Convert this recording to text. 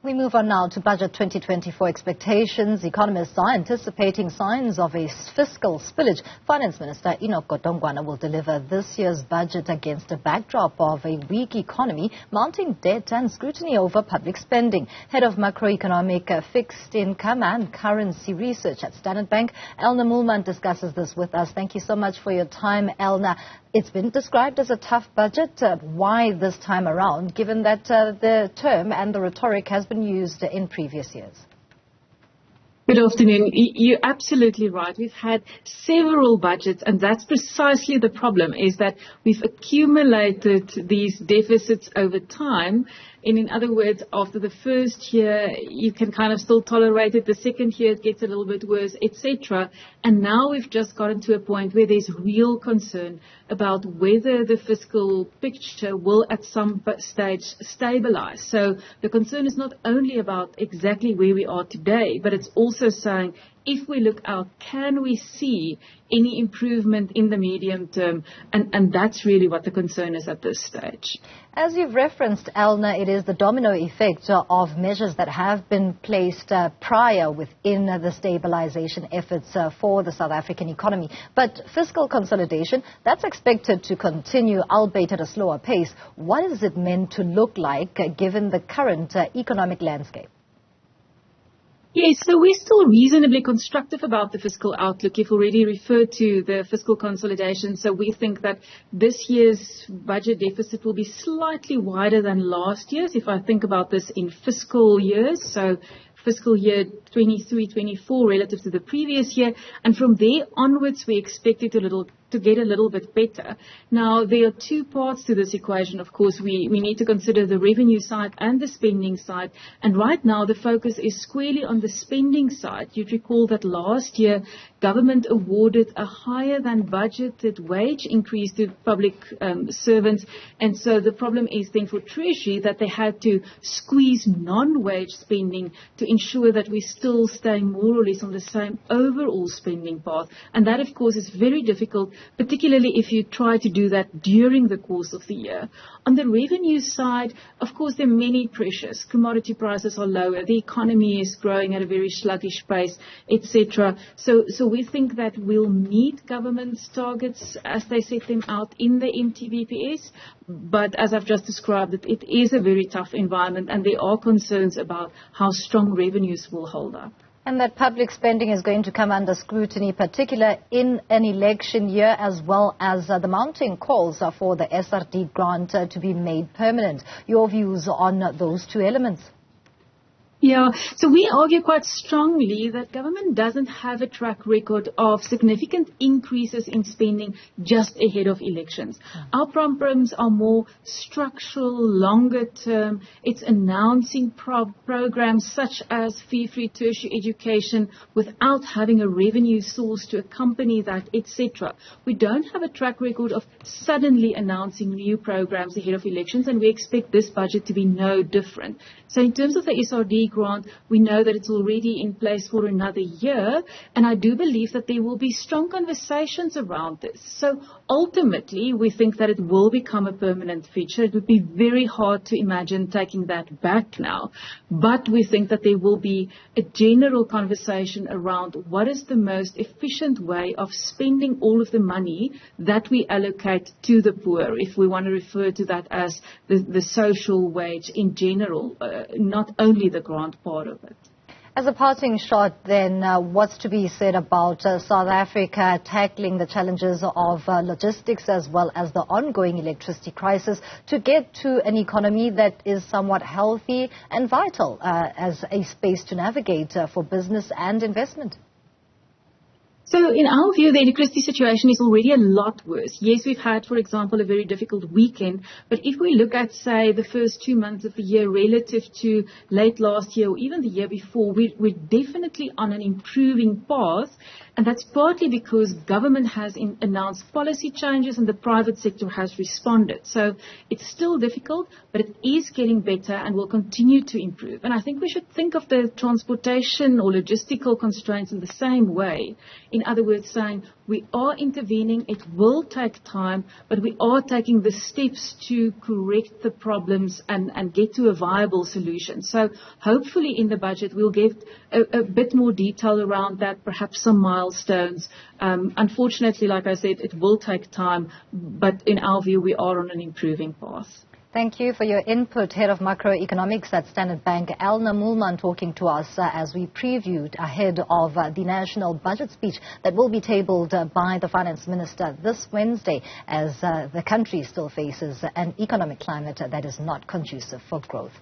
We move on now to Budget 2024 expectations. Economists are anticipating signs of a fiscal spillage. Finance Minister Enoch Godongwana will deliver this year's budget against a backdrop of a weak economy, mounting debt and scrutiny over public spending. Head of macroeconomic fixed income and currency research at Standard Bank, Elna Moolman discusses this with us. Thank you so much for your time, Elna. It's been described as a tough budget. Why this time around, given that the term and the rhetoric has been used in previous years? Good afternoon. You're absolutely right. We've had several budgets, and that's precisely the problem, is that we've accumulated these deficits over time. And in other words, after the first year, you can kind of still tolerate it. The second year, it gets a little bit worse, etc. And now we've just gotten to a point where there's real concern about whether the fiscal picture will at some stage stabilize. So the concern is not only about exactly where we are today, but it's also saying, if we look out, can we see any improvement in the medium term? And that's really what the concern is at this stage. As you've referenced, Elna, it is the domino effect of measures that have been placed prior within the stabilization efforts for the South African economy. But fiscal consolidation, that's expected to continue, albeit at a slower pace. What is it meant to look like given the current economic landscape? Yes, so we're still reasonably constructive about the fiscal outlook. You've already referred to the fiscal consolidation. So we think that this year's budget deficit will be slightly wider than last year's, if I think about this in fiscal years. So fiscal year 23-24 relative to the previous year. And from there onwards, we expect it to get a little bit better. Now, there are two parts to this equation. Of course, we need to consider the revenue side and the spending side. And right now, the focus is squarely on the spending side. You'd recall that last year, government awarded a higher than budgeted wage increase to public servants. And so the problem is then for Treasury that they had to squeeze non-wage spending to ensure that we still stay more or less on the same overall spending path. And that, of course, is very difficult, particularly if you try to do that during the course of the year. On the revenue side, of course, there are many pressures. Commodity prices are lower. The economy is growing at a very sluggish pace, etc. So we think that we'll meet government's targets as they set them out in the MTBPS. But as I've just described, it is a very tough environment, and there are concerns about how strong revenues will hold up. And that public spending is going to come under scrutiny, particularly in an election year, as well as the mounting calls for the SRD grant to be made permanent. Your views on those two elements? Yeah, so we argue quite strongly that government doesn't have a track record of significant increases in spending just ahead of elections. Our programs are more structural, longer term. It's announcing programs such as fee-free tertiary education without having a revenue source to accompany that, etc. We don't have a track record of suddenly announcing new programs ahead of elections, and we expect this budget to be no different. So in terms of the SRD grant, we know that it's already in place for another year, and I do believe that there will be strong conversations around this. So ultimately, we think that it will become a permanent feature. It would be very hard to imagine taking that back now, but we think that there will be a general conversation around what is the most efficient way of spending all of the money that we allocate to the poor, if we want to refer to that as the social wage in general, not only the grant part of it. As a parting shot, then, what's to be said about South Africa tackling the challenges of logistics as well as the ongoing electricity crisis to get to an economy that is somewhat healthy and vital as a space to navigate for business and investment? So in our view, the electricity situation is already a lot worse. Yes, we've had, for example, a very difficult weekend. But if we look at, say, the first 2 months of the year relative to late last year or even the year before, we're definitely on an improving path. And that's partly because government has announced policy changes and the private sector has responded. So it's still difficult, but it is getting better and will continue to improve. And I think we should think of the transportation or logistical constraints in the same way. In other words, saying we are intervening, it will take time, but we are taking the steps to correct the problems and get to a viable solution. So hopefully in the budget we'll get a bit more detail around that, perhaps some milestones. Unfortunately, like I said, it will take time, but in our view we are on an improving path. Thank you for your input. Head of Macroeconomics at Standard Bank, Elna Moolman, talking to us as we previewed ahead of the national budget speech that will be tabled by the Finance Minister this Wednesday as the country still faces an economic climate that is not conducive for growth.